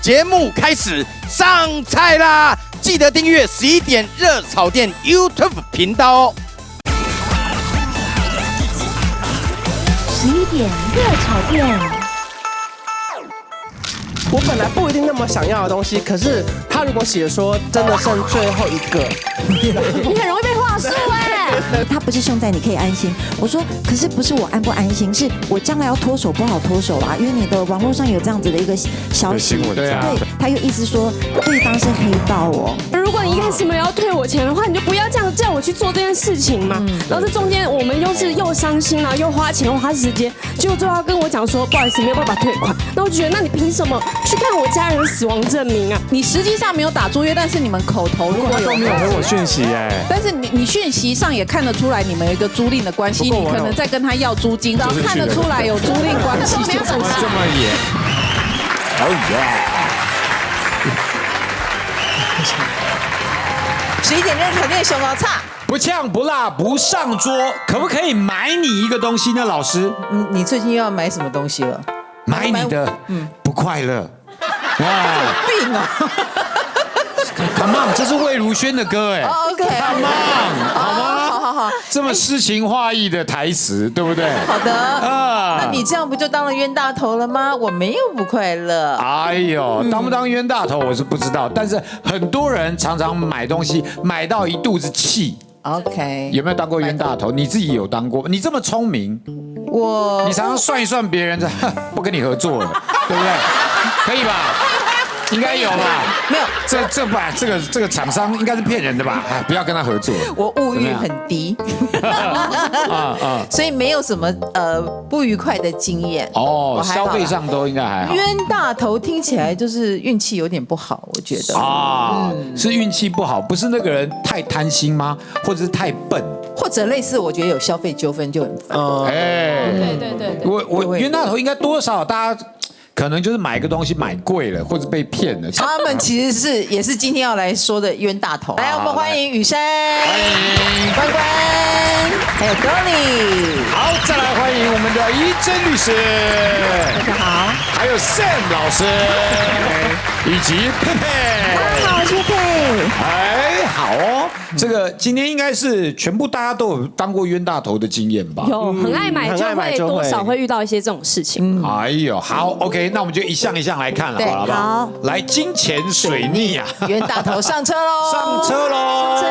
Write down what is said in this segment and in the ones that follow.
节目开始上菜啦！记得订阅11点热炒店 YouTube 频道哦。11点热炒店。我本来不一定那么想要的东西，可是他如果写说真的剩最后一个，你很容易被话术他不是凶宅，你可以安心。我说，可是不是我安不安心，是我将来要脱手不好脱手啦，因为你的网络上有这样子的一个消息，对啊，对，他又意思说对方是黑道哦。如果你一开始没有要退我钱的话，你就不要这样叫我去做这件事情嘛。然后这中间我们又伤心啦，又花钱又花时间，结果最后要跟我讲说不好意思没有办法退款，那我就觉得那你凭什么去看我家人的死亡证明啊？你实际上没有打租约，但是你们口头如果他都没有回我讯息但是你讯息上也看得出来你们有一个租赁的关系，你可能在跟他要租金，然后看得出来有租赁关系，就这么严。好耶！11点热炒店熊高差，不呛不辣不上桌，可不可以买你一个东西呢？老师，你最近又要买什么东西了？买你的不快乐。病啊！Come on， 这是魏如萱的歌哎。OK，Come on， 好吗？好，这么诗情画意的台词，对不对？好的。那你这样不就当了冤大头了吗？我没有不快乐。哎呦，当不当冤大头我是不知道，但是很多人常常买东西买到一肚子气。OK， 有没有当过冤大头？你自己有当过？你这么聪明，你常常算一算别人，不跟你合作了，对不对？可以吧？应该有吧？没有，这个厂商应该是骗人的吧？不要跟他合作。我物欲很低，所以没有什么不愉快的经验。哦，消费上都应该还好。冤大头听起来就是运气有点不好，我觉得是运气不好，不是那个人太贪心吗？或者是太笨？或者类似，我觉得有消费纠纷就很烦。对，我冤大头应该多多少少大家。可能就是买个东西买贵了，或者被骗了。他们其实也是今天要来说的冤大头。来，我们欢迎雨珊，欢迎关关，还有 Donny。好，再来欢迎我们的怡珍律师，大家好，还有 Sam 老师，以及佩佩。大家好，我是佩佩。好哦，这个今天应该是全部大家都有当过冤大头的经验吧？有很爱买就会多少会遇到一些这种事情。哎呦，好 ，OK， 那我们就一项一项来看了，好不好？来，金钱水逆啊，冤大头上车喽！上车喽！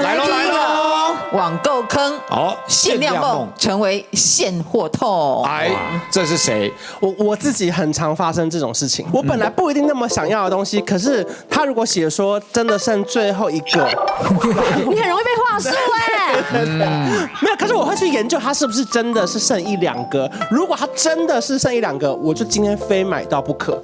来喽！网购坑，限量梦成为现货痛。哎，这是谁？我自己很常发生这种事情。我本来不一定那么想要的东西，可是他如果写说真的剩最后一个，你很容易被话术没有，可是我会去研究它是不是真的是剩一两个。如果它真的是剩一两个，我就今天非买到不可。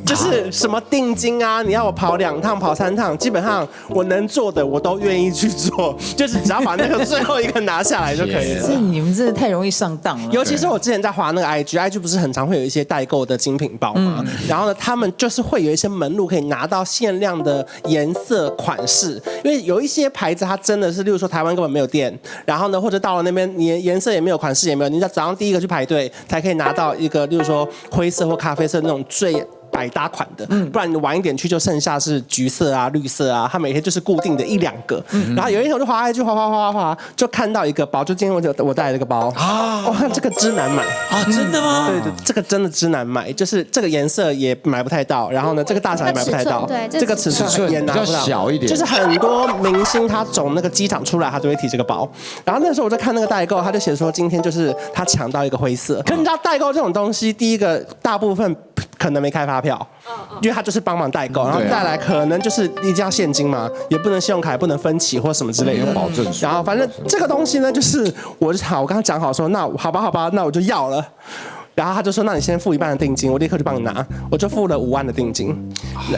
就是什么定金啊，你要我跑2趟、跑3趟，基本上我能做的我都愿意去做，就是只要把那个最后一个拿下来就可以了。你们真的太容易上当了。尤其是我之前在滑那个 IG 不是很常会有一些代购的精品包嘛，然后呢，他们就是会有一些门路可以拿到限量的颜色款式，因为有一些牌子它真的是，例如说台湾根本没有店，然后呢，或者到了那边你颜色也没有，款式也没有，你在早上第一个去排队才可以拿到一个，例如说灰色或咖啡色那种最百搭款的，不然你晚一点去就剩下是橘色啊、绿色啊，它每天就是固定的1-2个。然后有一天我就滑下去滑，就看到一个包，就今天我带了一个包啊，我看这个之难买啊，真的吗？对，这个真的之难买，就是这个颜色也买不太到，然后呢，这个大小也买不太到，这个尺寸也拿不到，比较小一点。就是很多明星他从那个机场出来，他都会提这个包。然后那时候我就看那个代购，他就写说今天就是他抢到一个灰色。可是你知道代购这种东西，第一个大部分可能没开发票，因为他就是帮忙代购，然后再来可能就是一定要现金嘛，也不能信用卡，也不能分期或什么之类的保证。然后反正这个东西呢，就是我跟他讲好说，那好吧，那我就要了。然后他就说：“那你先付1半的定金，我立刻就帮你拿。”我就付了5万的定金，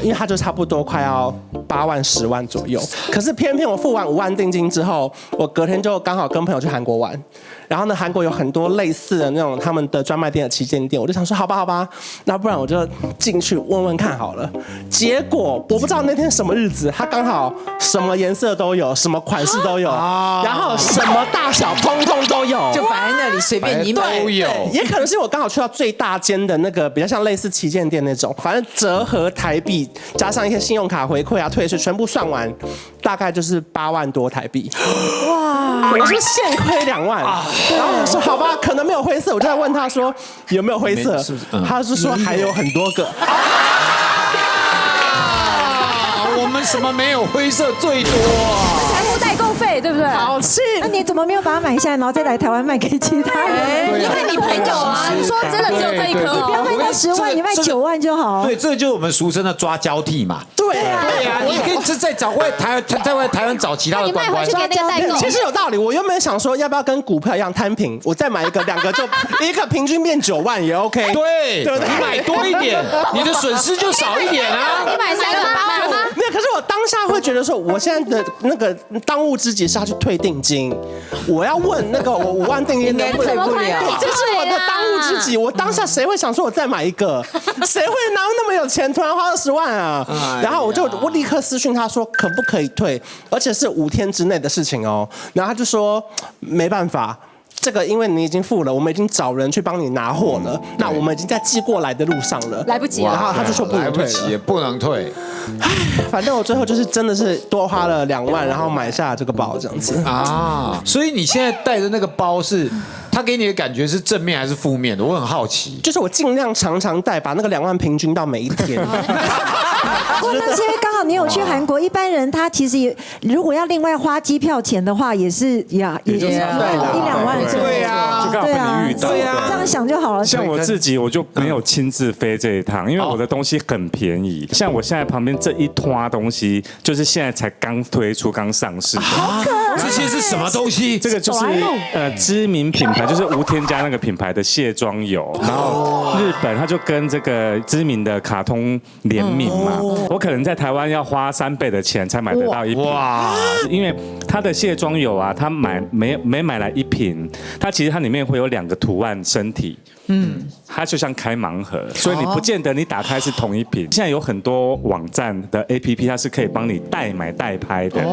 因为他就差不多快要8万10万左右。可是偏偏我付完5万定金之后，我隔天就刚好跟朋友去韩国玩。然后呢，韩国有很多类似的那种他们的专卖店的旗舰店，我就想说，好吧，那不然我就进去问问看好了。结果我不知道那天什么日子，它刚好什么颜色都有，什么款式都有，然后什么大小通通都有，就摆在那里随便你买。都有。也可能是我刚好去到最大间的那个比较像类似旗舰店那种，反正折合台币加上一些信用卡回馈啊、退税，全部算完，大概就是8万多台币。哇！我是现亏2万。然后我说好吧，可能没有灰色，我就在问他说有没有灰色，他是说还有很多个。我们什么没有灰色最多财务代购费，对不对？好气！那你怎么没有把它买下来，然后再来台湾卖给其他人？因为你朋友啊，你说真的只有这一颗不要卖到10万，你卖9万就好。对，这就是我们俗称的抓交替嘛。对啊，你可以再找回台湾找其他的关关。给那个代购。其实有道理，我原本想说要不要跟股票一样摊平，我再买一个2个就一个平均变9万也 OK。对，你买多一点，你的损失就少一点啊。你买3个8万吗？没有，可是我当下会觉得说，我现在的那个当务之急是要去退定金，我要问那个我5万定金能不能退不了，这是我的当务之急。我当下谁会想说我再买一个？谁会哪有那么有钱，突然花20万啊？然后我立刻私讯他说可不可以退，而且是5天之内的事情哦。然后他就说没办法。这个因为你已经付了，我们已经找人去帮你拿货了，那我们已经在寄过来的路上了，来不及了。然后他就说不能退了，也不能退。反正我最后就是真的是多花了2万，然后买下这个包这样子啊。所以你现在带的那个包是，他给你的感觉是正面还是负面的？我很好奇。就是我尽量常带，把那个2万平均到每一天。不过那是因为刚好你有去韩国，一般人他其实也如果要另外花机票钱的话，也是也就是1-2万。对呀，就刚好被你遇到。对啊，这样想就好了。像我自己，我就没有亲自飞这一趟，因为我的东西很便宜。像我现在旁边这一坨东西，就是现在才刚推出、刚上市的。这些是什么东西？这个就是知名品牌，就是无添加那个品牌的卸妆油。然后日本它就跟这个知名的卡通联名嘛，我可能在台湾要花3倍的钱才买得到一瓶。哇！因为它的卸妆油啊，它没买来1瓶，它其实它里面会有2个图案身体。它就像开盲盒，所以你不见得你打开是同一瓶。现在有很多网站的 APP， 它是可以帮你代买代拍的。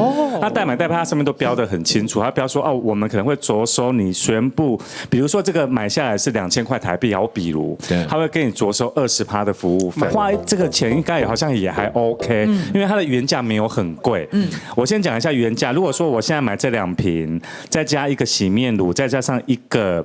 那代买代拍它上面都标得很清楚，它标说我们可能会着收你全部，比如说这个买下来是2000块台币，比如，它会给你着收20%的服务费，花这个钱应该好像也还 OK，因为它的原价没有很贵。我先讲一下原价，如果说我现在买这2瓶，再加1个洗面乳，再加上1个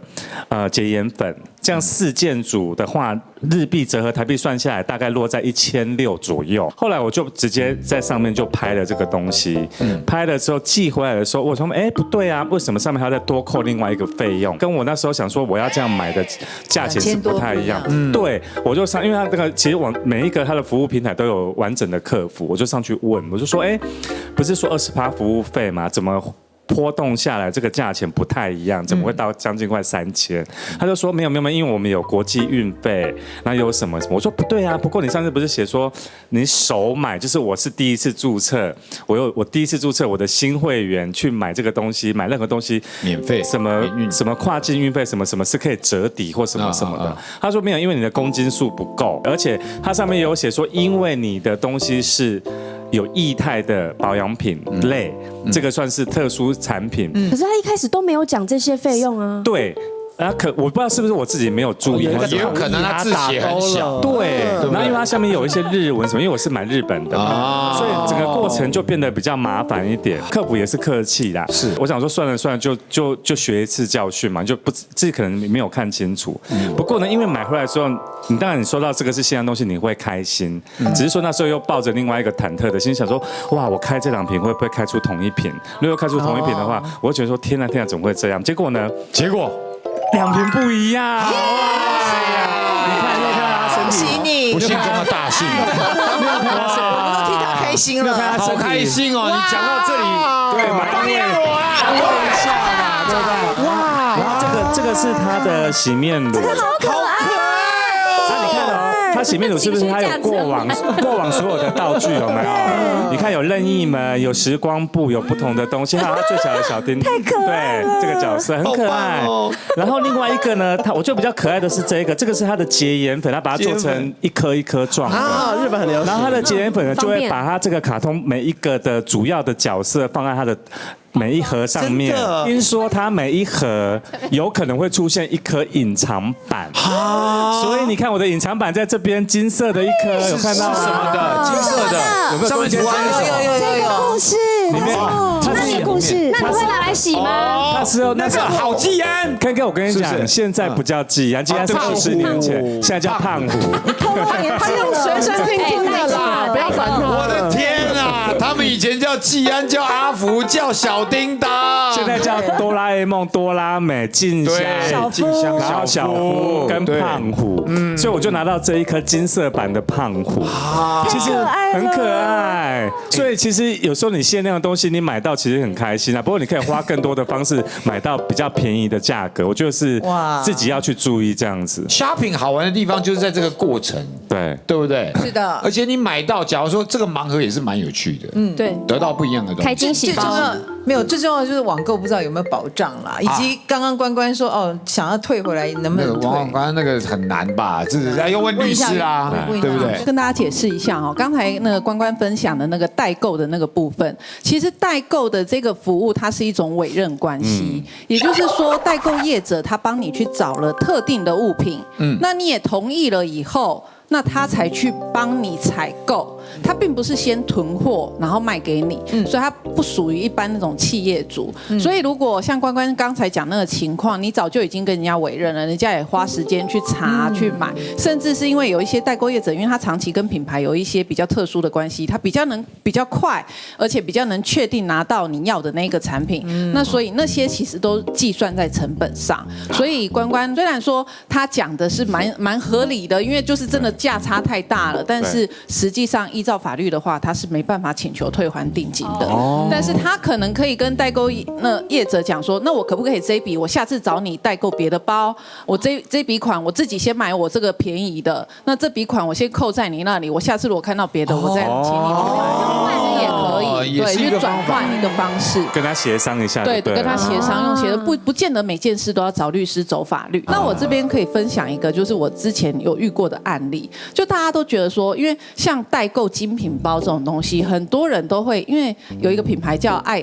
洁颜粉。这样4件组的话，日币折合台币算下来，大概落在1600左右。后来我就直接在上面就拍了这个东西，拍了之后寄回来的时候，我说不对啊，为什么上面还要再多扣另外一个费用？跟我那时候想说我要这样买的价钱是不太一样。对，我就上，因为它这个其实每一个它的服务平台都有完整的客服，我就上去问，我就说不是说20%服务费吗？怎么波动下来，这个价钱不太一样，怎么会到将近快3000？他就说没有，因为我们有国际运费，然后有什么？我说不对啊，不过你上次不是写说你首买，就是我是第一次注册，我第一次注册我的新会员去买这个东西，买任何东西免费，什么跨境运费什么是可以折抵或什么的。他说没有，因为你的公斤数不够，而且它上面有写说，因为你的东西是有液态的保养品类，这个算是特殊产品。可是他一开始都没有讲这些费用啊。对。我不知道是不是我自己没有注意，也有可能他字写很小。对，然后因为它下面有一些日文什么，因为我是买日本的嘛，所以整个过程就变得比较麻烦一点。客服也是客气啦，是。我想说算了，就学一次教训嘛，就不自己可能没有看清楚。不过呢，因为买回来之后，当然你收到这个是新的东西，你会开心，只是说那时候又抱着另外一个忐忑的心，想说哇，我开这2瓶会不会开出同一瓶？如果开出同一瓶的话，我会觉得说天哪，怎么会这样？结果呢？2瓶不一样，你看他身体，恭喜你，不幸中的大幸，我都替他开心了，好开心哦！你讲到这里，对，放眼我啦，问一下嘛，对不对？哇，然后这个是他的洗面乳，这个好可爱哦！你看哦，它洗面乳是不是它有过往所有的道具有没有？你看有任意门，有时光布，有不同的东西，还有它最小的小叮当，太可爱了，对这个角色很可爱。然后另外一个呢，我觉得比较可爱的是这个是它的洁颜粉，它把它做成一颗一颗状的啊，日本很流行。然后它的洁颜粉呢，就会把它这个卡通每一个的主要的角色放在它的每一盒上面。听说它每一盒有可能会出现一颗隐藏版，所以你看我的隐藏版在这边金色的一颗，有看到什么的？金色的，有没有？上面图案有故事，里面那你故事，那你会拿来洗吗？那时候那个好季安，刚刚我跟你讲，现在不叫季安，季安是20年前，现在叫胖虎。他用随身听听的啦，不要烦他。我的天啊！他们以前叫季安，叫阿福，叫小叮当，现在叫哆啦 A 梦、哆啦美、静香、然后小夫跟胖虎，所以我就拿到这一颗金色版的胖虎，其实很可爱。所以其实有时候你限量的东西你买到其实很开心啊，不过你可以花更多的方式买到比较便宜的价格，我觉得是自己要去注意这样子。shopping 好玩的地方就是在这个过程，对不对？是的，而且你买到，假如说这个盲盒也是蛮有趣的，对，得到不一样的东西，开惊喜包。没有，最重要的就是网购不知道有没有保障啦，以及刚刚关说想要退回来能不能退？刚刚那个很难吧？这是要问律师啦，对不对？跟大家解释一下刚才那个关分享的那个代购的那个部分，其实代购的这个服务它是一种委任关系，也就是说代购业者他帮你去找了特定的物品，那你也同意了以后。那他才去帮你采购，他并不是先囤货然后卖给你，所以他不属于一般那种企业主。所以如果像关刚才讲那个情况，你早就已经跟人家委任了，人家也花时间去查去买，甚至是因为有一些代购业者，因为他长期跟品牌有一些比较特殊的关系，他比较快，而且比较能确定拿到你要的那个产品。那所以那些其实都计算在成本上。所以关虽然说他讲的是蛮合理的，因为就是真的。价差太大了，但是实际上依照法律的话，他是没办法请求退还定金的。但是他可能可以跟代购业者讲说，那我可不可以这一笔我下次找你代购别的包，我这笔款我自己先买我这个便宜的，那这笔款我先扣在你那里，我下次如果看到别的，我再请你买，也可以，对，因为转换一个方式，跟他协商一下，对，跟他协商用协的，不见得每件事都要找律师走法律。那我这边可以分享一个，就是我之前有遇过的案例。就大家都觉得说，因为像代购精品包这种东西，很多人都会，因为有一个品牌叫爱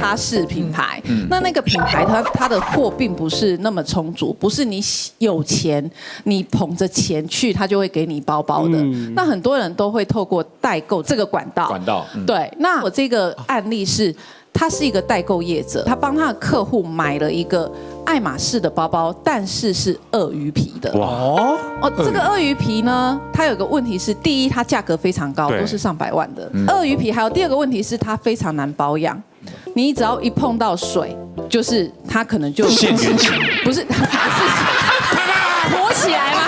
擦拭品牌，那个品牌它的货并不是那么充足，不是你有钱你捧着钱去，他就会给你包包的。那很多人都会透过代购这个管道，对。那我这个案例是。他是一个代购业者，他帮他的客户买了一个爱马仕的包包，但是是鳄鱼皮的。这个鳄鱼皮呢，它有个问题是，第一，它价格非常高，都是上百万的鳄鱼皮。还有第二个问题是，它非常难保养，你只要一碰到水，就是它可能就现原形，不是活起来吗？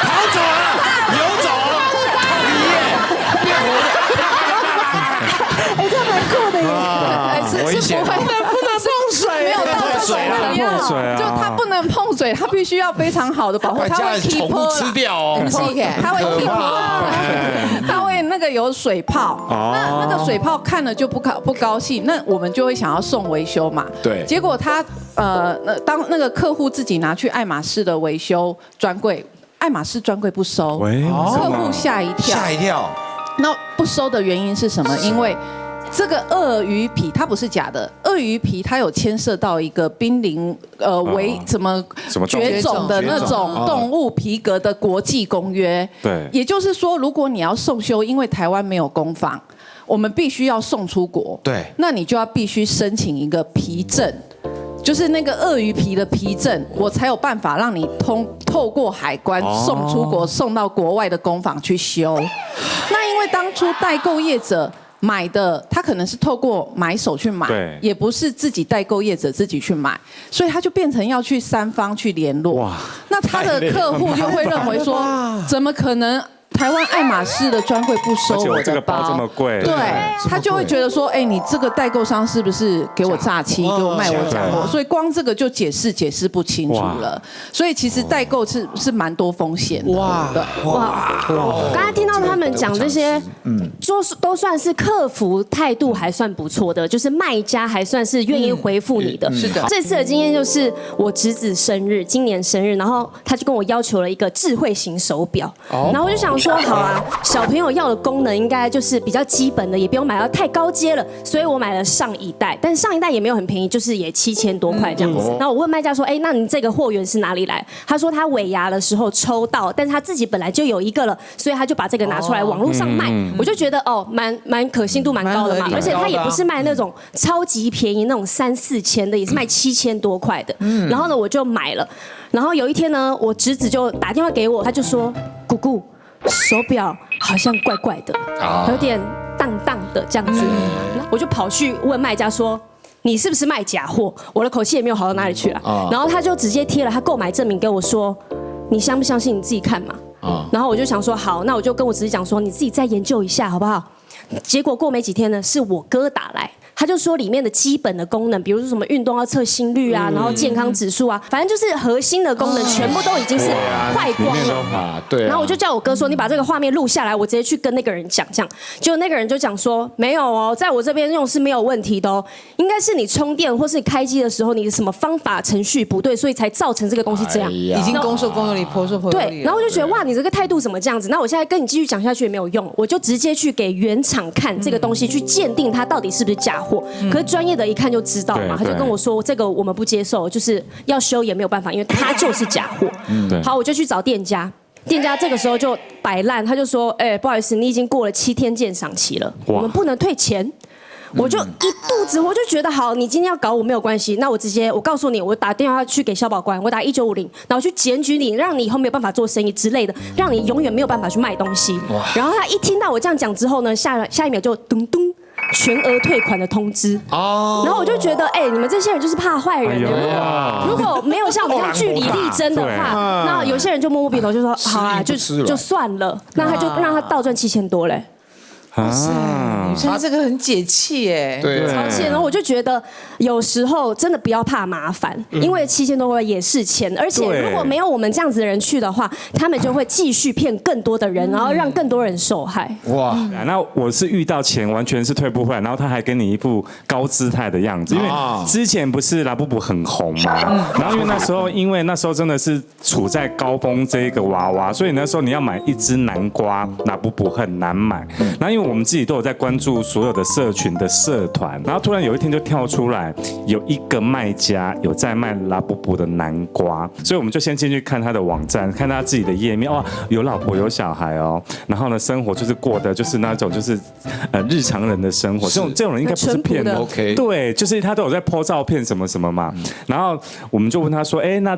跑走了，游走了，这蛮酷的耶。危险，不能碰水，没有到这种程度，就它不能碰水，它必须要非常好的保护，它会宠物吃掉哦，它会踢破，它会那个有水泡，那个水泡看了就不高兴，那我们就会想要送维修嘛，对，结果他当那个客户自己拿去爱马仕的维修专柜，爱马仕专柜不收，客户吓一跳，那不收的原因是什么？因为这个鳄鱼皮它不是假的，鳄鱼皮它有牵涉到一个濒临为什么绝种的那种动物皮革的国际公约。对，也就是说，如果你要送修，因为台湾没有工坊，我们必须要送出国。对，那你就要必须申请一个皮证。就是那个鳄鱼皮的皮证，我才有办法让你透过海关送出国，送到国外的工坊去修。那因为当初代购业者买的，他可能是透过买手去买，也不是自己代购业者自己去买，所以他就变成要去三方去联络。那他的客户就会认为说，怎么可能台湾爱马仕的专柜不收而且我我的这个包这么贵，对，他就会觉得说，你这个代购商是不是给我诈欺，给我卖我假货？所以光这个就解释不清楚了。所以其实代购是蛮多风险的。哇，我刚才听到他们讲这些，都算是客服态度还算不错的，就是卖家还算是愿意回复你的。是的，这次的经验就是我侄子生日，今年生日，然后他就跟我要求了一个智慧型手表，然后我就想说，好啊，小朋友要的功能应该就是比较基本的，也不用买到太高阶了，所以我买了上一代，但是上一代也没有很便宜，就是也7000多块这样子。然后我问卖家说，那你这个货源是哪里来？他说他尾牙的时候抽到，但是他自己本来就有一个了，所以他就把这个拿出来网络上卖。我就觉得蛮可信度蛮高的嘛，而且他也不是卖那种超级便宜那种3-4千的，也是卖7000多块的。然后呢，我就买了。然后有一天呢，我侄子就打电话给我，他就说：“姑姑，手表好像怪怪的，有点荡荡的这样子。”我就跑去问卖家说：“你是不是卖假货？”我的口气也没有好到哪里去了。然后他就直接贴了他购买证明给我说：“你相不相信你自己看嘛。”然后我就想说好，那我就跟我侄子讲说：“你自己再研究一下好不好？”结果过没几天呢，是我哥打来。他就说里面的基本的功能，比如说什么运动要测心率啊，然后健康指数啊，反正就是核心的功能全部都已经是坏光了。对。然后我就叫我哥说，你把这个画面录下来，我直接去跟那个人讲，这样。结果那个人就讲说，没有哦，在我这边用是没有问题的哦，应该是你充电或是你开机的时候你的什么方法程序不对，所以才造成这个东西这样。已经公说公有理，婆说婆有理。对，然后我就觉得哇，你这个态度怎么这样子？那我现在跟你继续讲下去也没有用，我就直接去给原厂看这个东西，去鉴定它到底是不是假货。可是专业的一看就知道嘛，他就跟我说这个我们不接受，就是要修也没有办法，因为它就是假货。好，我就去找店家。店家这个时候就摆烂，他就说：“不好意思，你已经过了7天鉴赏期了，我们不能退钱。”我就一肚子，我就觉得好，你今天要搞我没有关系，那我直接我告诉你，我打电话去给消保官，我打1950，然后去检举你，让你以后没有办法做生意之类的，让你永远没有办法去卖东西。然后他一听到我这样讲之后呢，下一秒就咚咚。全额退款的通知哦，然后我就觉得，你们这些人就是怕坏人。如果没有像我们这样据理力争的话，那有些人就摸摸鼻头就说，好啊，就算了，那他就让他倒赚7000多嘞。女生这个很解气哎，对，超气。然后我就觉得有时候真的不要怕麻烦，因为7000多块也是钱，而且如果没有我们这样子的人去的话，他们就会继续骗更多的人，然后让更多人受害。哇，那我是遇到钱完全是退不回来，然后他还给你一副高姿态的样子，因为之前不是拉布布很红嘛，然后因为那时候真的是处在高峰这一个娃娃，所以那时候你要买一只南瓜拉布布很难买，然后因为我们自己都有在关注所有的社群的社团，然后突然有一天就跳出来有一个卖家有在卖拉布布的南瓜，所以我们就先进去看他的网站，看他自己的页面，哇，有老婆有小孩哦，然后呢生活就是过得就是那种就是日常人的生活，这种人应该不是骗的 ，OK， 对，就是他都有在 po 照片什么什么嘛，然后我们就问他说，那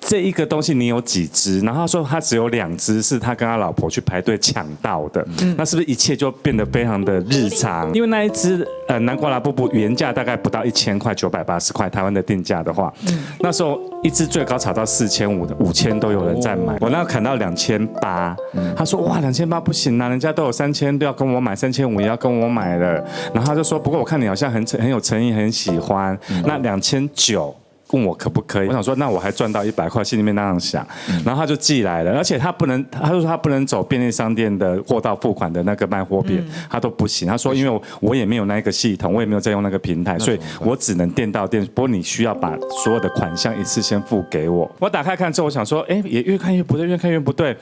这一个东西你有几只？然后他说他只有2只，是他跟他老婆去排队抢到的。那是不是一切就变得非常的日常？因为那一只南瓜拉布布原价大概不到1000块，980块，台湾的定价的话，那时候一只最高炒到4500的，5000都有人在买。我那砍到2800，他说哇2800不行啊，人家都有3000要跟我买，3500也要跟我买了。然后他就说，不过我看你好像很有诚意，很喜欢，那2900。问我可不可以？我想说，那我还赚到100块，心里面那样想。然后他就寄来了，而且他就说他不能走便利商店的货到付款的那个卖货点，他都不行。他说，因为我也没有那个系统，我也没有在用那个平台，所以我只能店到店。不过你需要把所有的款项一次先付给我。我打开看之后，我想说，也越看越不对，越看越不对。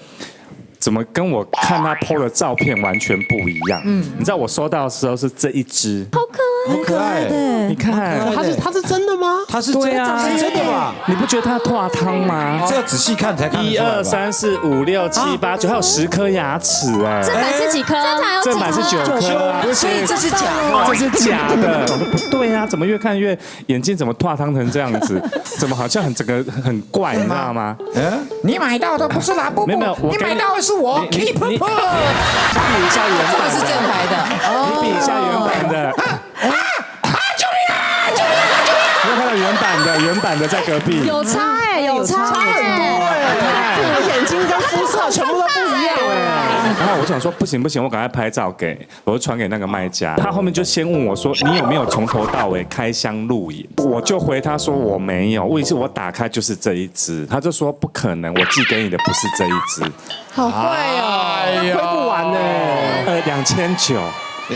怎么跟我看他 po 的照片完全不一样？你知道我收到的时候是这一只，好可爱的，你看，它是真的吗？它是真的吧？你不觉得它化汤吗？这要仔细看才看得出来吧。1、2、3、4、5、6、7、8、9，还有10颗牙齿哎。正版是几颗？正版是9颗，所以这是假的，这是假的。我说不对啊，怎么越看越眼睛怎么化汤成这样子？怎么好像整个很怪，你知道吗？你买到的不是拉布布，没有，你买到的是我 Keep。你比一下原版的，这是正牌的，你比一下原版的。救命啊！救命啊！救命啊！你有看到原版的在隔壁，有差有差很多眼睛跟肤色全部都不一样哎。然后我想说不行，我赶快拍照我就传给那个卖家。他后面就先问我说，你有没有从头到尾开箱录影？我就回他说我没有，问题是我打开就是这一支。他就说不可能，我寄给你的不是这一支。好坏哦，挥不完呢。2900。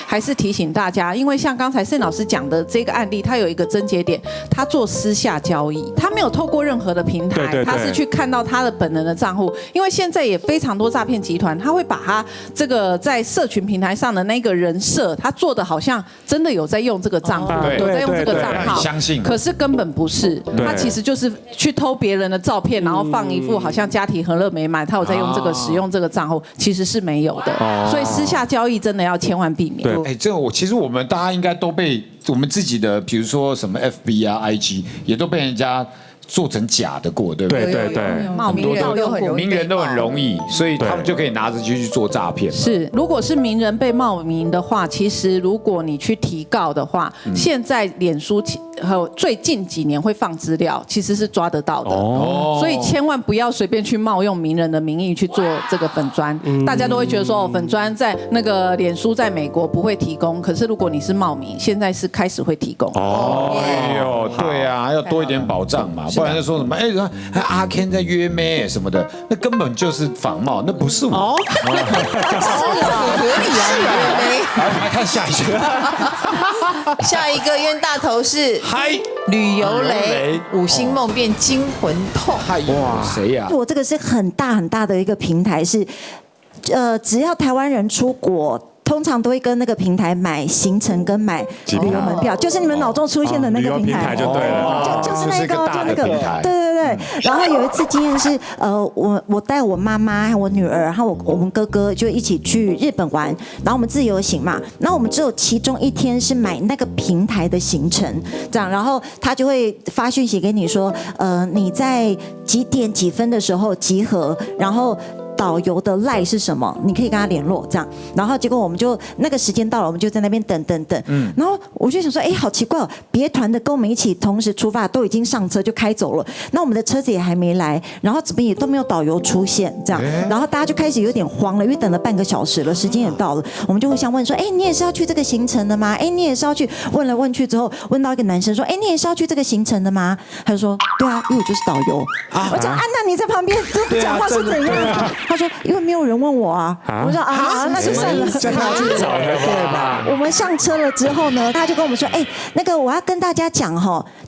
还是提醒大家，因为像刚才盛老师讲的这个案例，它有一个症结点，他做私下交易，他没有透过任何的平台，对他是去看到他的本人的账户。因为现在也非常多诈骗集团，他会把他这个在社群平台上的那个人设，他做的好像真的有在用这个账户，有在用这个账号，相信，可是根本不是，他其实就是去偷别人的照片，然后放一副好像家庭和乐美满，他有在用这个使用这个账户，其实是没有的。所以私下交易真的要千万避免。对，这个其实我们大家应该都被我们自己的，比如说什么 FB 啊、IG， 也都被人家做成假的过，对不对？对，冒名人都很容易，名人都很容易，所以他们就可以拿着去做诈骗。是，如果是名人被冒名的话，其实如果你去提告的话，现在脸书最近几年会放资料，其实是抓得到的。所以千万不要随便去冒用名人的名义去做这个粉专。大家都会觉得说，粉专在那个脸书在美国不会提供，可是如果你是冒名，现在是开始会提供。哎呦，对啊，要多一点保障嘛，不然就说什么阿 Ken 在约妹什么的，那根本就是仿冒，那不是我。是很合理啊，来看下一个，下一个冤大头是旅游雷，5星梦变惊魂痛。哇，谁呀？我这个是很大很大的一个平台，是只要台湾人出国，通常都会跟那个平台买行程跟买旅游门票，就是你们脑中出现的那个平台就对了，就是那个，就那个，对。然后有一次经验是，我带我妈妈还有我女儿，然后我们哥哥就一起去日本玩，然后我们自由行嘛，然后我们只有其中一天是买那个平台的行程，这样，然后他就会发讯息给你说，你在几点几分的时候集合，然后导游的赖是什么？你可以跟他联络，这样。然后结果我们就那个时间到了，我们就在那边等。然后我就想说，好奇怪哦，别团的跟我们一起同时出发，都已经上车就开走了，那我们的车子也还没来，然后怎么也都没有导游出现，这样。然后大家就开始有点慌了，因为等了半个小时了，时间也到了，我们就互相问说，你也是要去这个行程的吗？你也是要去？问来问去之后，问到一个男生说，你也是要去这个行程的吗？他就说，对啊，因为我就是导游。我说那你在旁边都不讲话是怎样？他说因为没有人问我啊。我说那就算了，叫他去找的对吧？我们上车了之后呢，他就跟我们说，那个我要跟大家讲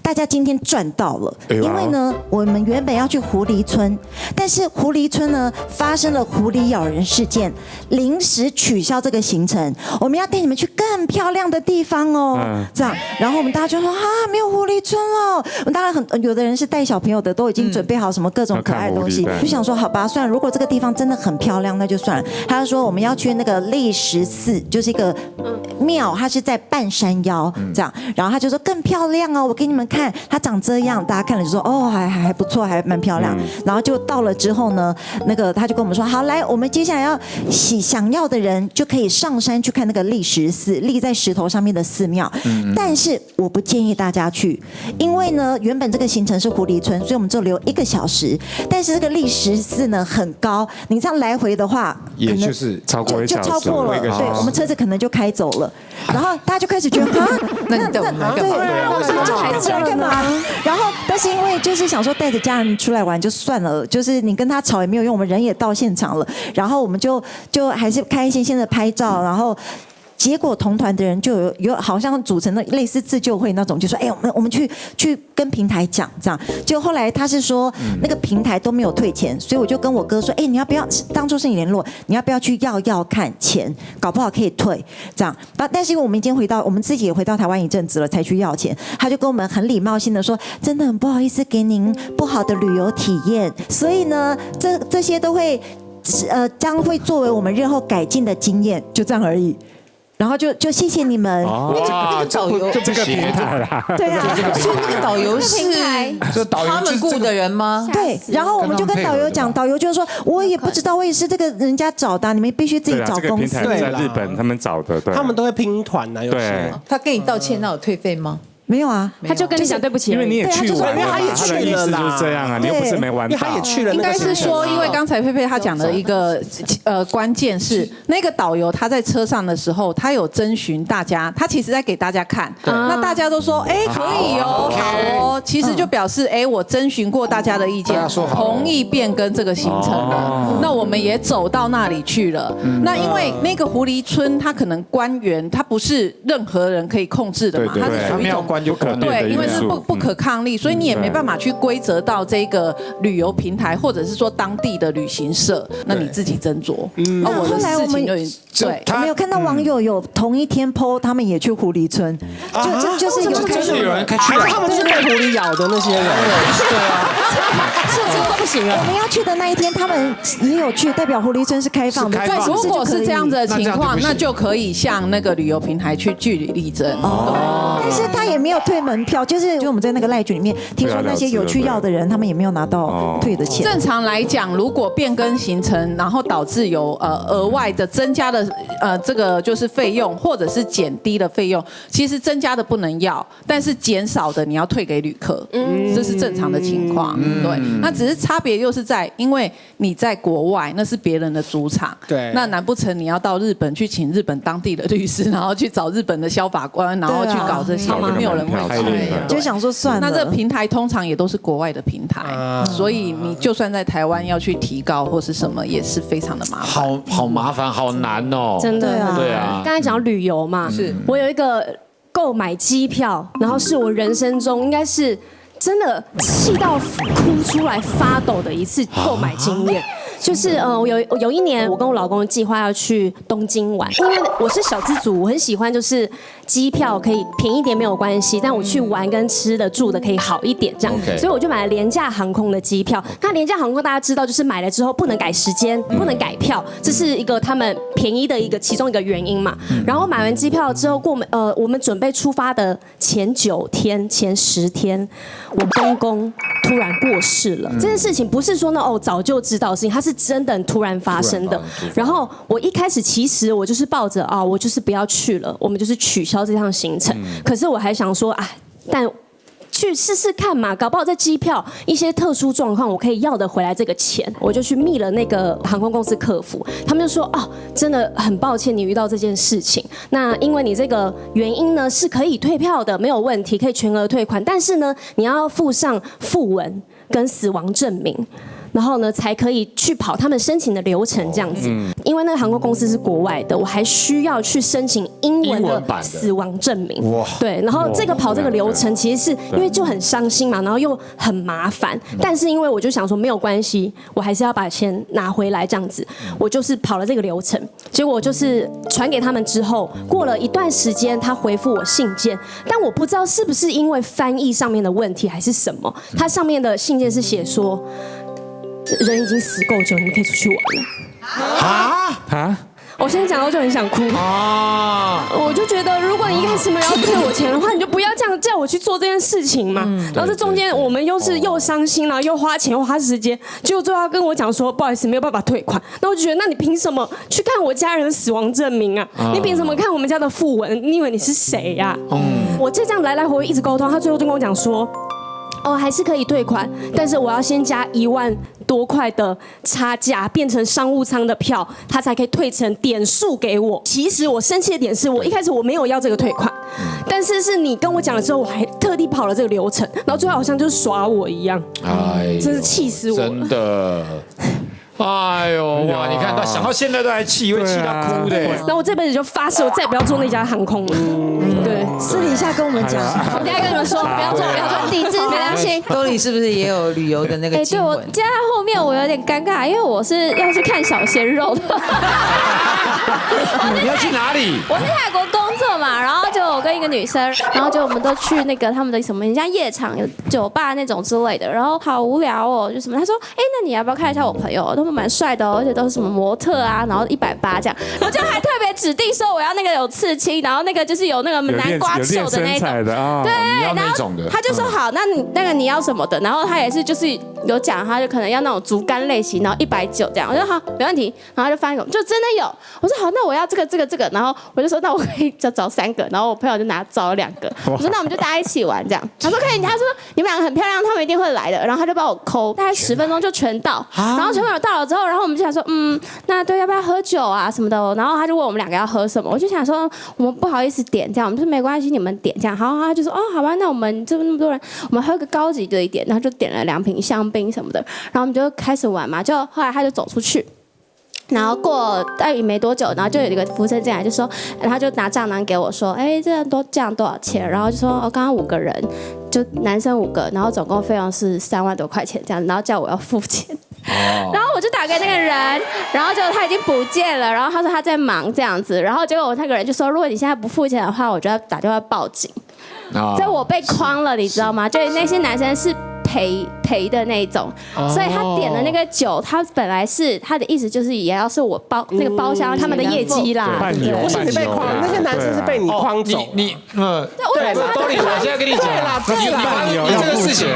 大家今天赚到了，因为呢我们原本要去狐狸村，但是狐狸村呢发生了狐狸咬人事件，临时取消这个行程，我们要带你们去更漂亮的地方哦。这样，然后我们大家就说没有狐狸村了。当然有的人是带小朋友的，都已经准备好什么各种可爱的东西，就想说好吧，算了，如果这个地方真的很漂亮，那就算了。他就说我们要去那个历石寺，就是一个庙，它是在半山腰这样。然后他就说更漂亮哦，我给你们看，它长这样。大家看了就说还不错，还蛮漂亮。然后就到了之后呢，那个他就跟我们说，好，来，我们接下来要想要的人就可以上山去看那个历石寺，立在石头上面的寺庙。但是我不建议大家去，因为呢原本这个行程是狐狸村，所以我们只留1个小时。但是这个历石寺呢很高，你这样来回的话，也就是超过1小时，就超过了，对，我们车子可能就开走了。然后大家就开始觉得那你等我们干嘛？对，就还这样干嘛？然后但是因为就是想说带着家人出来玩就算了，就是你跟他吵也没有用，我们人也到现场了，然后我们就还是开心心的拍照，然后。结果同团的人就有好像组成了类似自救会那种，就说我们去跟平台讲这样。结果后来他是说那个平台都没有退钱，所以我就跟我哥说，你要不要当初是你联络，你要不要去要看钱，搞不好可以退这样。但是因为我们已经我们自己也回到台湾一阵子了，才去要钱，他就跟我们很礼貌性的说，真的很不好意思给您不好的旅游体验，所以呢这些都会将会作为我们日后改进的经验，就这样而已。然后就谢谢你们。那个导游这个平台啦，对啊，所以那个导游是他们雇的人吗？对，然后我们就跟导游讲，导游就说，我也不知道，我也是这个人家找的，你们必须自己找公司。这个平台在日本他们找的，对，他们都会拼团啊，有些。他跟你道歉，那有退费吗？没有啊，他就跟你讲对不起而已，因为你也去玩了嘛，他也去了啦他的意思就是这样啊，你又不是没玩到，他也去了应该那个行程啊，是说，因为刚才佩佩她讲的一个关键是那个导游他在车上的时候，他有征询大家，他其实在给大家看，那大家都说哎可以哦，好哦，其实就表示哎我征询过大家的意见，同意变更这个行程了，那我们也走到那里去了。那因为那个狐狸村，它可能官员他不是任何人可以控制的嘛，它是属于一种关就可能对，因为是不可抗力，所以你也没办法去规则到这个旅游平台，或者是说当地的旅行社，那你自己斟酌。我的事情就已经对。我们有看到网友有同一天 PO， 他们也去狐狸村，就是有人开去，他们就是被狐狸咬的那些人，对啊，是这都不行了。我们要去的那一天，他们也有去，代表狐狸村是开放的。如果是这样子的情况，那就可以向那个旅游平台去据理力争。但是他也没有退门票，就是我们在那个赖群里面听说那些有去要的人，他们也没有拿到退的钱。正常来讲，如果变更行程，然后导致有额外的增加的这个就是费用，或者是减低的费用，其实增加的不能要，但是减少的你要退给旅客，这是正常的情况。对，那只是差别就是在，因为你在国外，那是别人的主场，对，那难不成你要到日本去请日本当地的律师，然后去找日本的消法官，然后去搞这些，没有人会去。就想说算了。那这个平台通常也都是国外的平台，所以你就算在台湾要去提高或是什么，也是非常的麻烦。好麻烦，好难哦。真的对啊。刚才讲旅游嘛，是我有一个购买机票，然后是我人生中应该是真的气到哭出来发抖的一次购买经验。就是我有一年，我跟我老公计划要去东京玩，因为我是小资族，我很喜欢就是机票可以便宜一点没有关系，但我去玩跟吃的住的可以好一点这样，所以我就买了廉价航空的机票。那廉价航空大家知道，就是买了之后不能改时间，不能改票，这是一个他们便宜的其中一个原因嘛。然后买完机票之后，我们准备出发的前9天、前10天，我公公突然过世了。这件事情不是说早就知道的事情，它是真的突然发生的。然后我一开始其实我就是抱着我就是不要去了，我们就是取消这趟行程。可是我还想说但去试试看嘛，搞不好在机票一些特殊状况，我可以要得回来这个钱。我就去密了那个航空公司客服，他们就说真的很抱歉你遇到这件事情，那因为你这个原因呢是可以退票的，没有问题，可以全额退款，但是呢你要附上讣文跟死亡证明。然后呢，才可以去跑他们申请的流程这样子。因为那个航空公司是国外的，我还需要去申请英文的死亡证明。哇！对，然后跑这个流程，其实是因为就很伤心嘛，然后又很麻烦。但是因为我就想说没有关系，我还是要把钱拿回来这样子。我就是跑了这个流程，结果就是传给他们之后，过了一段时间，他回复我信件，但我不知道是不是因为翻译上面的问题还是什么，他上面的信件是写说。人已经死够久，你们可以出去玩了。我现在讲到就很想哭我就觉得，如果你一开始没有要退我钱的话，你就不要这样叫我去做这件事情嘛。然后这中间我们又伤心了，又花钱又花时间，结果最后要跟我讲说不好意思没有办法退款。那我就觉得，那你凭什么去看我家人的死亡证明啊？你凭什么看我们家的讣文？你以为你是谁呀？我就这样来来回回一直沟通，他最后就跟我讲说。还是可以退款，但是我要先加1万多块的差价，变成商务舱的票，他才可以退成点数给我。其实我生气的点是我一开始我没有要这个退款，但是是你跟我讲了之后，我还特地跑了这个流程，然后最后好像就是耍我一样，真是气死我了，真的。哎呦哇！你看他想到现在都还气，会气到哭的。那我这辈子就发誓，我再也不要坐那家航空了。对，私底下跟我们讲，我等下跟你们说，不要坐，不要坐，抵制，没良心。多莉是不是也有旅游的那个经文？对，我接在后面我有点尴尬，因为我是要去看小鲜肉的。你要去哪里？我在泰国工作嘛，然后就我跟一个女生，然后就我们都去那个他们的什么，很像夜场、有酒吧那种之类的，然后好无聊哦，就什么，他说，那你要不要看一下我朋友？他们蛮帅的哦，而且都是什么模特啊，然后180这样，然后就还特别指定说我要那个有刺青，然后那个就是有那个南瓜袖的那种，对，然后他就说好，那你那个你要什么的？然后他也是就是有讲，他就可能要那种竹竿类型，然后190这样，我说好，没问题，然后他就翻一个，就真的有，我说好，那我要这个，然后后我就说那我可以找3个，然后我朋友就找了2个，我说那我们就大家一起玩这样。他说可以，他说你们2个很漂亮，他们一定会来的。然后他就帮我抠，大概10分钟就全到。然后全部到了之后，然后我们就想说那对要不要喝酒啊什么的。然后他就问我们2个要喝什么，我就想说我们不好意思点这样，我们说没关系，你们点这样。然后他就说好吧，那我们这么多人，我们喝个高级的一点，然后就点了2瓶香槟什么的。然后我们就开始玩嘛，就后来他就走出去。然后过大约没多久，然后就有一个服务生进来，就说，他就拿账单给我说，这样多少钱？然后就说，刚刚5个人，就男生5个，然后总共费用是3万多块钱这样子，然后叫我要付钱。然后我就打给那个人，然后结果他已经不见了，然后他说他在忙这样子，然后结果那个人就说，如果你现在不付钱的话，我就要打电话报警。所以我被诓了，你知道吗？就是那些男生是赔的那种，所以他点的那个酒，他本来是他的意思就是也要是我那个包厢他们的业绩啦。不是你被诓，那些男生是被你诓走。对，兜里，我现在跟你讲，你这个事情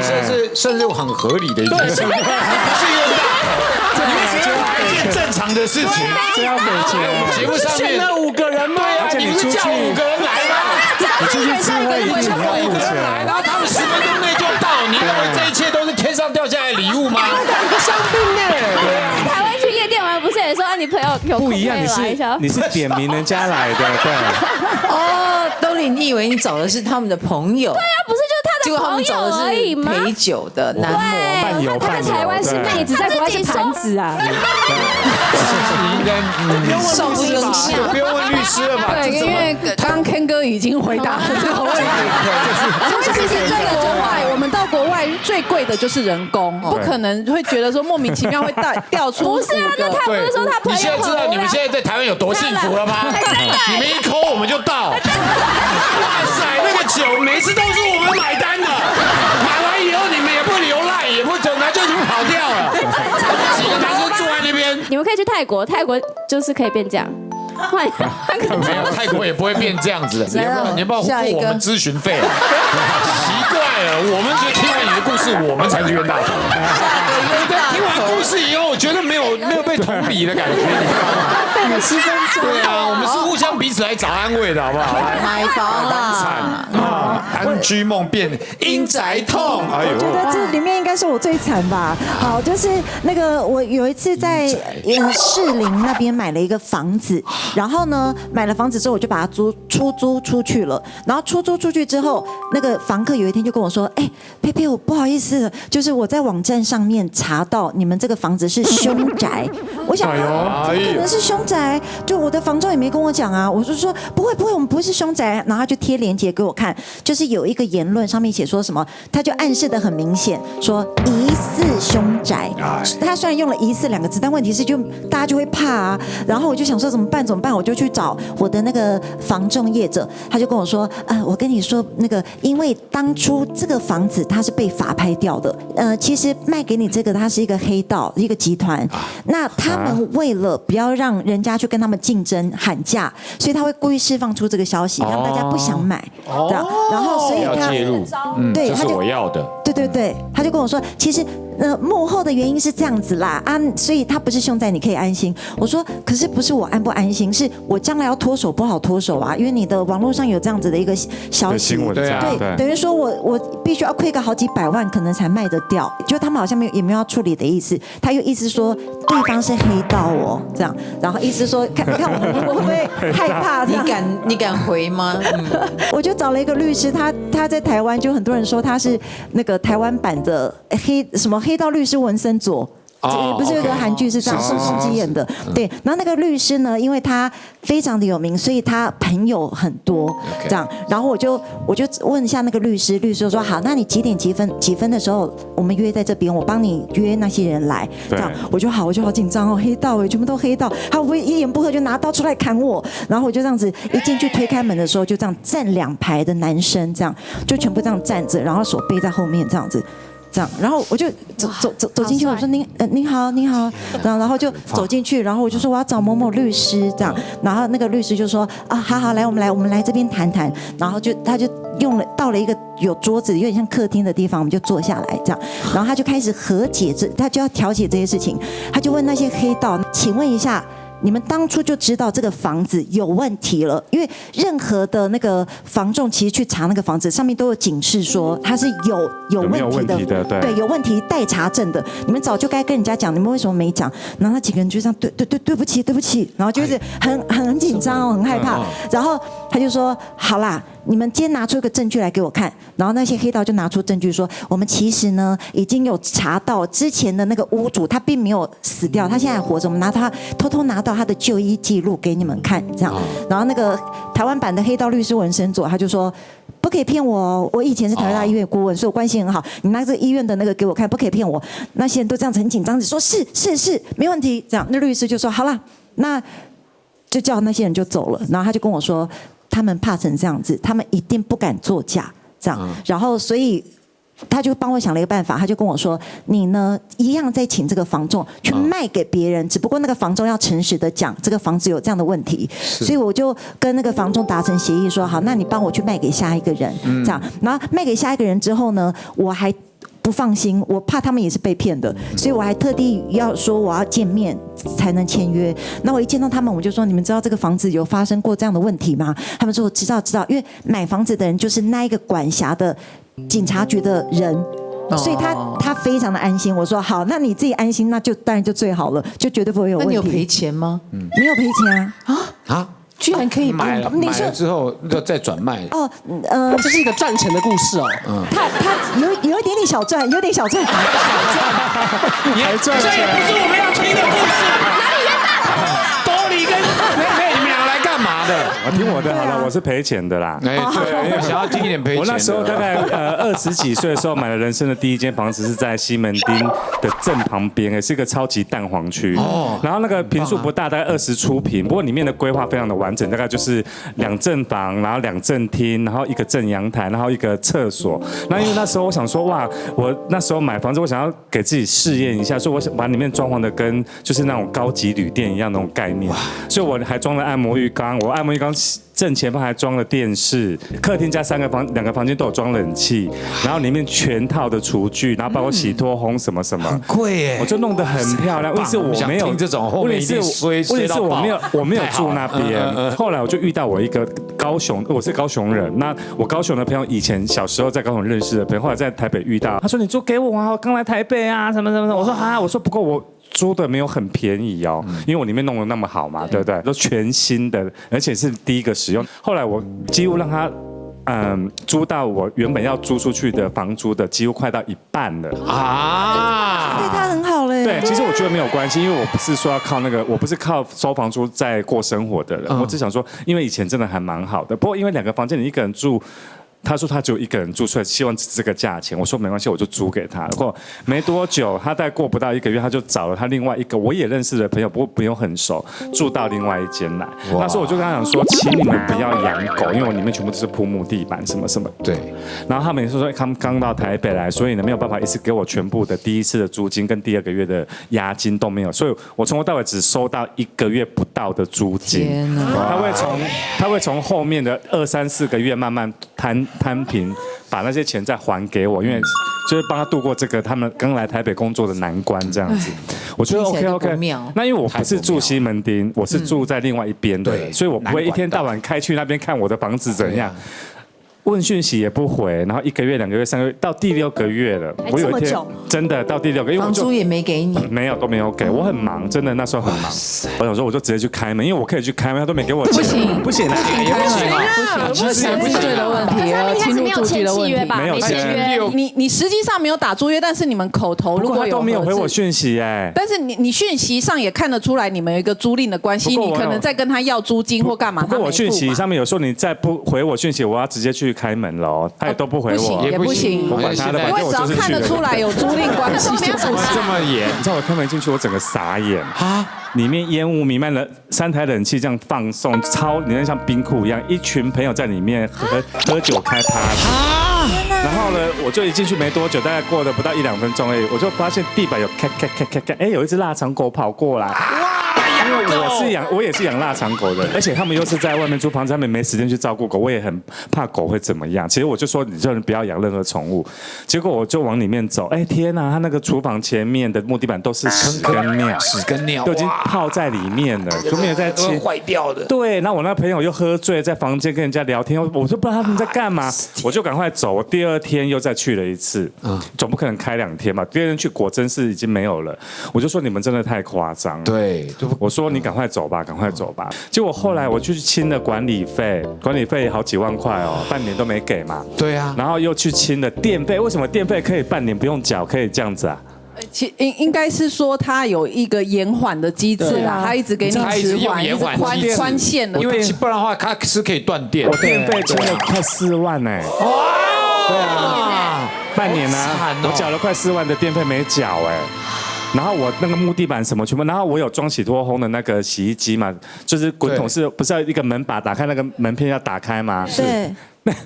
甚至很合理的一件事，不是冤大头，你们只有一件正常的事情，这要给钱。节目上面那5个人吗？你不是叫5个人来吗？你出去吃喝一定要付钱，然后他们10分钟内就到，你认为这一切都是天上掉下来的礼物吗？2个香槟呢？台湾去夜店玩不是也说你朋友有空可以来一下？你是点名人家来的，对。兜里，你以为你找的是他们的朋友？对啊，不是就是他的朋友而已吗？陪酒的男模，他在台湾是妹子，在国外是盘子啊。你应该受不了，不用问律师了吧？对，因为刚 Ken 哥已经回答了这个问题。因为其实在国外，我们到国外最贵的就是人工，不可能会觉得说莫名其妙会调出。不是啊，那他不是说他朋友？你现在知道你们现在在台湾有多幸福了吗？你们一抠我们就到。哇塞，那个酒每次都是我们买单的，买完以后你们也不流赖，也不走，拿就跑掉了。几个男生坐在那边，你们可以去泰国，泰国就是可以变这样。没有泰国也不会变这样子的，你要不要付我们咨询费啊？奇怪了，我们就听完你的故事，我们才是冤大头。听完故事以后，我觉得没有被同理的感觉，你知道吗？对啊，我们是互相彼此来找安慰的，好不好？买房啦，安居梦变阴宅痛。哎呦，我觉得这里面应该是我最惨吧。好，就是那个我有一次在士林那边买了一个房子，然后呢买了房子之后我就把它出租出去了，然后出租出去之后，那个房客有一天就跟我说，佩佩，我不好意思，就是我在网站上面查到你们这个房子是凶宅，我想怎么可能是凶宅？就我的房仲也没跟我讲啊，我就说不会，我们不是凶宅，然后他就贴链接给我看，就是有一个言论上面写说什么，他就暗示的很明显，说疑似凶宅。他虽然用了疑似2个字，但问题是就大家就会怕啊。然后我就想说怎么办？我就去找我的那个房仲业者，他就跟我说，我跟你说那个，因为当初这个房子它是被法拍掉的，其实卖给你这个它是一个黑道一个集团，那他们为了不要让人家去跟他们竞争喊价，所以他会故意释放出这个消息，让大家不想买，这样，然后所以他介入，对，这是我要的，对，他就跟我说，其实幕后的原因是这样子啦啊，所以他不是凶宅，你可以安心。我说，可是不是我安不安心，是我将来要脱手不好脱手啊，因为你的网络上有这样子的一个消息，对，等于说我必须要亏个好几百万，可能才卖得掉。就他们好像也没有要处理的意思，他又意思说对方是黑道哦，这样，然后意思说看我会不会害怕？你敢回吗？我就找了一个律师，他在台湾，就很多人说他是那个台湾版的黑道律师文森佐。不是有个韩剧是这样，宋仲基演的，对。然后那个律师呢，因为他非常的有名，所以他朋友很多，这样。然后我就问一下那个律师就说好，那你几点几分的时候我们约在这边，我帮你约那些人来，这样。我就好紧张哦，黑道全部都黑道，他会不会一言不合就拿刀出来砍我？然后我就这样子一进去推开门的时候，就这样站2排的男生，这样就全部这样站着，然后手背在后面这样子。这样，然后我就走进去，我说您好，然后就走进去，然后我就说我要找某某律师这样，然后那个律师就说好来我们来这边谈谈，然后他就到了一个有桌子有点像客厅的地方，我们就坐下来这样，然后他就开始和解他就要调解这些事情，他就问那些黑道，请问一下你们当初就知道这个房子有问题了，因为任何的那个房仲其实去查那个房子上面都有警示说它是有问题的，对，有问题待查证的。你们早就该跟人家讲，你们为什么没讲？然后那几个人就这样对不起，然后就是很紧张，很害怕。然后他就说好啦，你们今天拿出一个证据来给我看。然后那些黑道就拿出证据说，我们其实呢已经有查到之前的那个屋主他并没有死掉，他现在还活着。我们偷偷拿到他的就医记录给你们看，这样。然后那个台湾版的黑道律师文森佐他就说，不可以骗我哦，我以前是台大医院顾问，所以我关系很好。你拿这个医院的那个给我看，不可以骗我。那些人都这样子很紧张，说是没问题。这样，那律师就说好了，那就叫那些人就走了。然后他就跟我说，他们怕成这样子，他们一定不敢作假。这样，然后所以他就帮我想了一个办法，他就跟我说，你呢一样再请这个房仲去卖给别人，只不过那个房仲要诚实的讲这个房子有这样的问题，所以我就跟那个房仲达成协议说，好，那你帮我去卖给下一个人，这样，然后卖给下一个人之后呢，我还不放心，我怕他们也是被骗的，所以我还特地要说我要见面才能签约。那我一见到他们，我就说，你们知道这个房子有发生过这样的问题吗？他们说我知道，因为买房子的人就是那一个管辖的警察局的人。所以他非常的安心。我说好，那你自己安心，那就当然就最好了，就绝对不会有问题。那你有赔钱吗？没有赔钱啊。居然可以买了之后就再转卖哦，这是一个赚钱的故事哦。他有一点点小赚，有点小赚，还赚钱，这也不是我们要听的故事。哪里冤大头？多里跟你们俩来干嘛的？我听我的好了，我是赔钱的啦。哎，对，因为想要听一点赔钱。我那时候大概20几岁的时候买了人生的第一间房子，是在西门町的正旁边，也是一个超级蛋黄区。哦。然后那个坪数不大，大概20出坪，不过里面的规划非常的完整，大概就是2正房，然后2正厅，然后1个正阳台，然后1个厕所。那因为那时候我想说，哇，我那时候买房子，我想要给自己试验一下，所以我想把里面装潢的跟就是那种高级旅店一样那种概念，所以我还装了按摩浴缸，我按摩浴缸正前方还装了电视，客厅加2个房间都有装冷气，然后里面全套的厨具，然后包括洗脱烘什么什么，很贵耶，我就弄得很漂亮。问题是我没有这种，问题是我没有住那边。后来我就遇到我一个我是高雄人，那我高雄的朋友以前小时候在高雄认识的朋友，后来在台北遇到，他说你租给我啊，我刚来台北啊，什么什么的。我说不过我租的没有很便宜哦，因为我里面弄得那么好嘛，对不对？都全新的，而且是第一个使用。后来我几乎让他租到我原本要租出去的房租的几乎快到一半了啊！对他很好嘞。对，其实我觉得没有关系，因为我不是说要靠我不是靠收房租在过生活的人，我只想说，因为以前真的还蛮好的，不过因为2个房间你一个人住。他说他只有1个人住出来，希望这个价钱。我说没关系，我就租给他。然后没多久，他大概过不到1个月，他就找了他另外一个我也认识的朋友，不过不用很熟，住到另外一间来。那时候我就跟他讲说，请你们不要养狗，因为我里面全部都是铺木地板什么什么。对。然后他们也是说他们刚到台北来，所以呢没有办法一次给我全部的第1次的租金跟第2个月的押金都没有，所以我从头到尾只收到1个月不到的租金。天哪！他会从后面的2、3、4个月慢慢摊平，把那些钱再还给我，因为就是帮他度过这个他们刚来台北工作的难关这样子。我觉得 OK。那因为我不是住西门町，我是住在另外一边的，所以我不会一天到晚开去那边看我的房子怎样。问讯息也不回，然后1个月、2个月、3个月，到第6个月了，我有一天真的到第6个月，房租也没给你，没有都没有给，我很忙，真的那时候很忙。我想说我就直接去开门，因为我可以去开门，他都没给我钱，不行，开门，其实也不是罪的问题，侵入住居的问题，没有签。你实际上没有打租约，但是你们口头如果有都没有回我讯息哎，但是你讯息上也看得出来你们有一个租赁的关系，你可能在跟他要租金或干嘛，不过我讯息上面有时候你再不回我讯息，我要直接去开门了，他也都不回我，也不行，我管他的，因为只要看得出来有租赁关系，这么严，你知道我开门进去，我整个傻眼啊！里面烟雾弥漫了，3台冷气这样放送，你看像冰库一样，一群朋友在里面喝酒开 party。然后呢，我就一进去没多久，大概过了不到1、2分钟而已，我就发现地板有咔咔咔咔咔，有一只腊肠狗跑过来，哇！因为我也是养腊肠狗的，而且他们又是在外面租房子，他们没时间去照顾狗，我也很怕狗会怎么样。其实我就说你不要养任何宠物，结果我就往里面走，天哪，他那个厨房前面的木地板都是屎跟尿，都已经泡在里面了，就没有在清，坏掉的。对，那我那朋友又喝醉，在房间跟人家聊天，我就不知道他们在干嘛，我就赶快走。我第二天又再去了一次，总不可能开2天嘛。第二天去果真是已经没有了，我就说你们真的太夸张。对，我说你赶快走吧，赶快走吧。结果后来我去清了管理费好几万块哦，半年都没给嘛。对啊，然后又去清了电费，为什么电费可以半年不用缴，可以这样子啊？应该是说它有一个延缓的机制啦，它一直给你迟缓，一直宽限的，因为不然的话它是可以断电。我电费清了快4万呢。哇！对啊，半年啊，我缴了快4万的电费没缴哎。然后我那个木地板什么全部，然后我有装洗脱烘的那个洗衣机嘛，就是滚筒是不是要一个门把打开，那个门片要打开吗？对。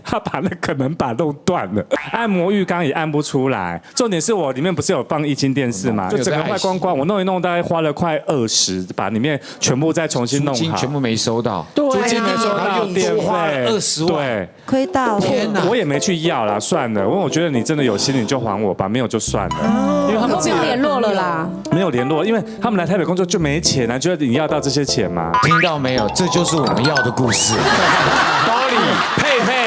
他把那个门把弄断了，按摩浴缸也按不出来。重点是我里面不是有放液晶电视嘛，就整个坏光光。我弄一弄，大概花了快20，把里面全部再重新弄好。租金全部没收到，租金没收到，电费20万，对，亏到。天哪！我也没去要啦，算了，因为我觉得你真的有心，你就还我吧，没有就算了。因为他们没有联络了啦，没有联络，因为他们来台北工作就没钱啊，觉得你要到这些钱吗？听到没有？这就是我们要的故事。包里佩佩。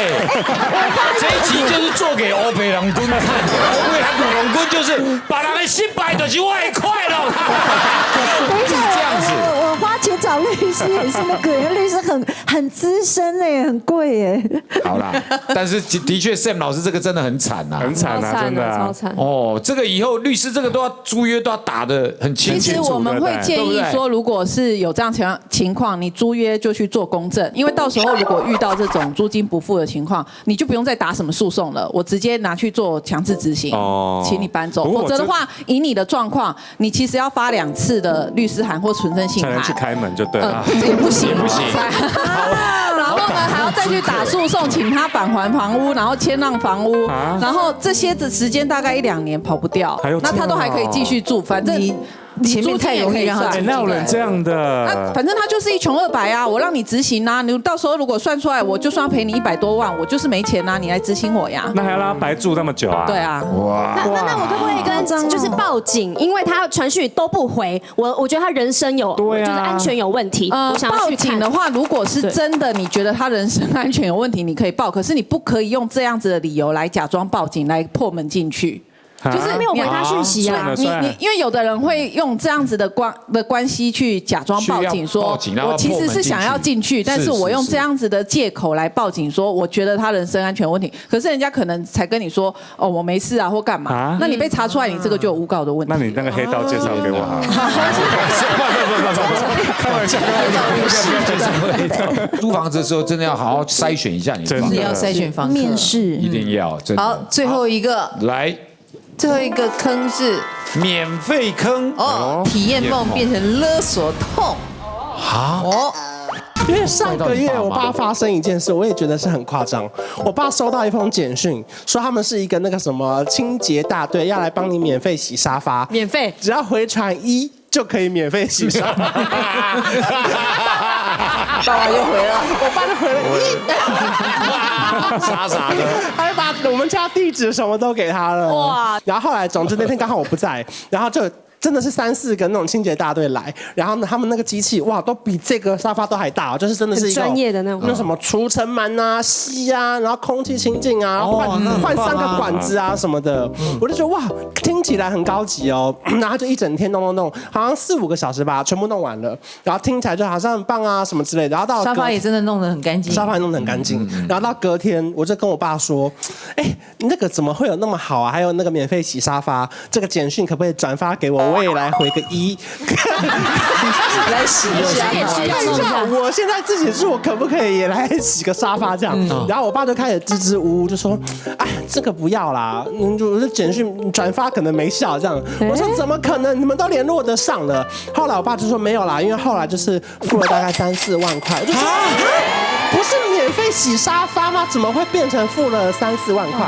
这一集就是做给欧北郎君看的，欧北郎君就是把人的失败就是我的快乐。是这样子。我花钱找律师也是那个，律师很资深哎，很贵哎。好啦，但是的确 Sam 老师这个真的很惨啊，很惨啊，真的超惨。哦，这个以后律师这个都要租约都要打得很清楚。其实我们会建议说，如果是有这样情况，你租约就去做公证，因为到时候如果遇到这种租金不付的情况，你就不用再打什么诉讼了，我直接拿去做强制执行，请你搬走。否则的话，以你的状况，你其实要发2次的律师函或存证信函，才能去开门就对了。也不行，不行。然后呢，还要再去打诉讼，请他返还房屋，然后迁让房屋，然后这些的时间大概1-2年跑不掉，那他都还可以继续住，反正。前面太容易让他哪有人这样的？反正他就是一穷二白啊！我让你执行啊，你到时候如果算出来，我就算要赔你100多万，我就是没钱啊，你来执行我呀。那还要让他白住那么久啊？对啊。哇！那我可不可以跟就是报警？因为他传讯都不回，我觉得他人身就是安全有问题。我想报警的话，如果是真的你觉得他人身安全有问题，你可以报，可是你不可以用这样子的理由来假装报警来破门进去。就是没有回他讯息啊！你因为有的人会用这样子的关系去假装报警，说我其实是想要进去，但是我用这样子的借口来报警，说我觉得他人身安全问题，可是人家可能才跟你说哦我没事啊或干嘛，那你被查出来，你这个就有诬告的问题。那你那个黑道介绍给我好。开玩笑，租房子的时候真的要好好筛选一下你的房子，真的要筛选房客，面试一定要。好，最后一个来。最后一个坑是免费坑哦，体验梦变成勒索痛。好，因为上个月我爸发生一件事，我也觉得是很夸张。我爸收到一封简讯，说他们是一个那个什么清洁大队，要来帮你免费洗沙发，免费，只要回传1就可以免费洗沙发。爸爸又回了，我爸就回了1，傻傻的，还把我们家地址什么都给他了。哇！然后后来，总之那天刚好我不在，然后就。真的是3-4个那种清洁大队来，然后呢，他们那个机器哇，都比这个沙发都还大，就是真的是一个专业的那种，那什么除尘螨啊、吸啊，然后空气清净啊，换3个管子啊什么的，我就觉得哇，听起来很高级哦。然后就一整天弄，好像4-5个小时吧，全部弄完了，然后听起来就好像很棒啊什么之类的。然后到沙发也真的弄得很干净，沙发也弄得很干净。然后到隔天，我就跟我爸说，哎，那个怎么会有那么好啊？还有那个免费洗沙发，这个简讯可不可以转发给我？我也来回个1，来洗一下，看一下我现在自己住，我可不可以也来洗个沙发这样？然后我爸就开始支支吾吾，就说：“哎，这个不要啦，我的简讯转发可能没效这样。”我说：“怎么可能？你们都联络得上了。”后来我爸就说：“没有啦，因为后来就是付了大概3-4万块。”我就说：“不是免费洗沙发吗？怎么会变成付了3-4万块？”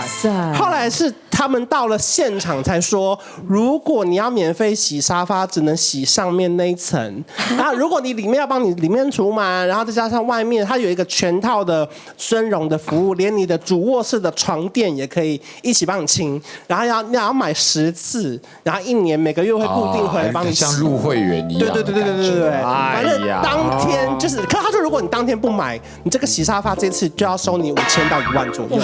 后来是他们到了现场才说，如果你要免费洗沙发，只能洗上面那一层。然后如果你里面要帮你里面除螨，然后再加上外面，它有一个全套的尊荣的服务，连你的主卧室的床垫也可以一起帮你清。然后要买10次，然后1年每个月会固定回来帮你洗，像入会员一样。对。反正当天就是，可他说如果你当天不买，你这个洗沙发这次就要收你5000到1万左右。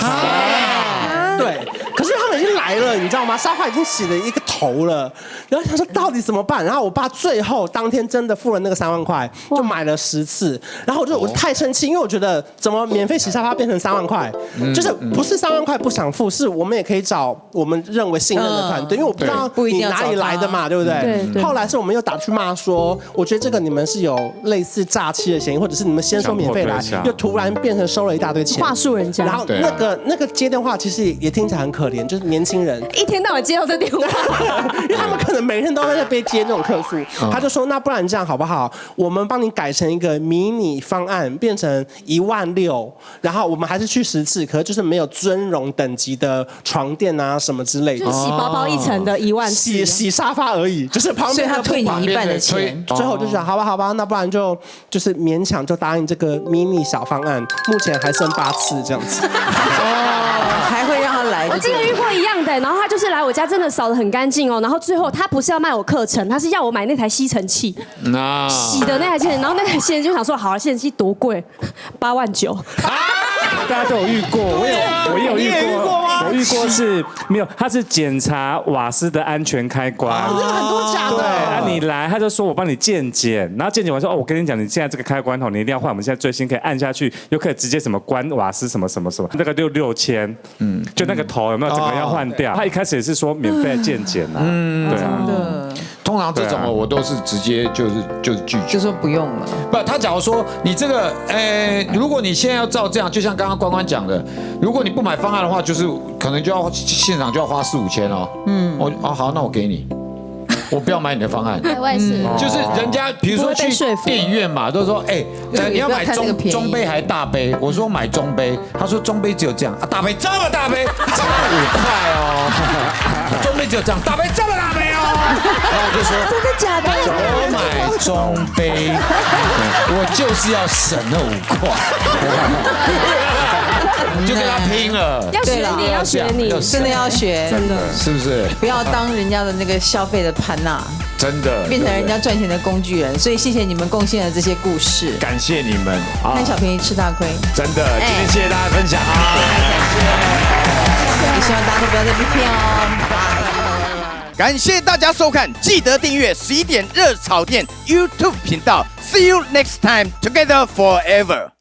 对，可是他们已经来了，你知道吗？沙发已经洗了一个头了，然后他说到底怎么办？然后我爸最后当天真的付了那个3万块，就买了10次。然后我太生气，因为我觉得怎么免费洗沙发变成3万块，就是不是3万块不想付，是我们也可以找我们认为信任的团队，因为我不知道你哪里来的嘛，对不对？对。后来是我们又打去骂说，我觉得这个你们是有类似诈欺的嫌疑，或者是你们先说免费来，又突然变成收了一大堆钱，话术人家。然后那个接电话其实也听起来很可怜，就是年轻人一天到晚接到这电话，因为他们可能每天都在被接这种客诉。他就说，那不然这样好不好？我们帮你改成一个迷你方案，变成16000，然后我们还是去10次，可是就是没有尊荣等级的床垫啊什么之类的，就是洗薄薄一层的1万次，洗沙发而已，就是旁边所以他退你一半的钱。最后就想，好吧，那不然就是勉强就答应这个迷你小方案，目前还剩8次这样子。还会让他来。我之前遇过一样的，然后他就是来我家，真的扫得很干净哦。然后最后他不是要卖我课程，他是要我买那台吸尘器，洗的那台吸尘器。然后那台吸尘器就想说，好了，吸尘器多贵，89000。大家都有遇过，我也有遇过吗？我遇过是没有，他是检查瓦斯的安全开关，很多假的。对，啊，你来他就说我帮你健检，然后健检完说我跟你讲，你现在这个开关你一定要换，我们现在最新可以按下去，又可以直接什么关瓦斯什么，那个就6000，就那个头有没有整个要换掉？他一开始也是说免费健检啊，对啊。通常这种我都是直接就是拒绝，就说不用了。不，他假如说你这个，如果你现在要照这样，就像刚刚关关讲的，如果你不买方案的话，就是可能就要现场就要花4-5千哦。好，那我给你。我不要买你的方案，我也是，就是人家比如说去电影院嘛，都说你要买中杯还是大杯？我说买中杯，他说中杯只有这样啊，大杯这么大杯，差5块哦，中杯只有这样，大杯这么大杯哦，然后我就说真的假的？我买中杯，我就是要省那5块。就跟他拼了，要学你，真的要学，真的是不是？不要当人家的那个消费的盘呐，真的变成人家赚钱的工具人。所以谢谢你们贡献的这些故事，感谢你们，贪小便宜吃大亏，真的。今天谢谢大家分享啊，也希望大家都不要再被骗哦。感谢大家收看，记得订阅11点热炒店 YouTube 频道。See you next time, together forever.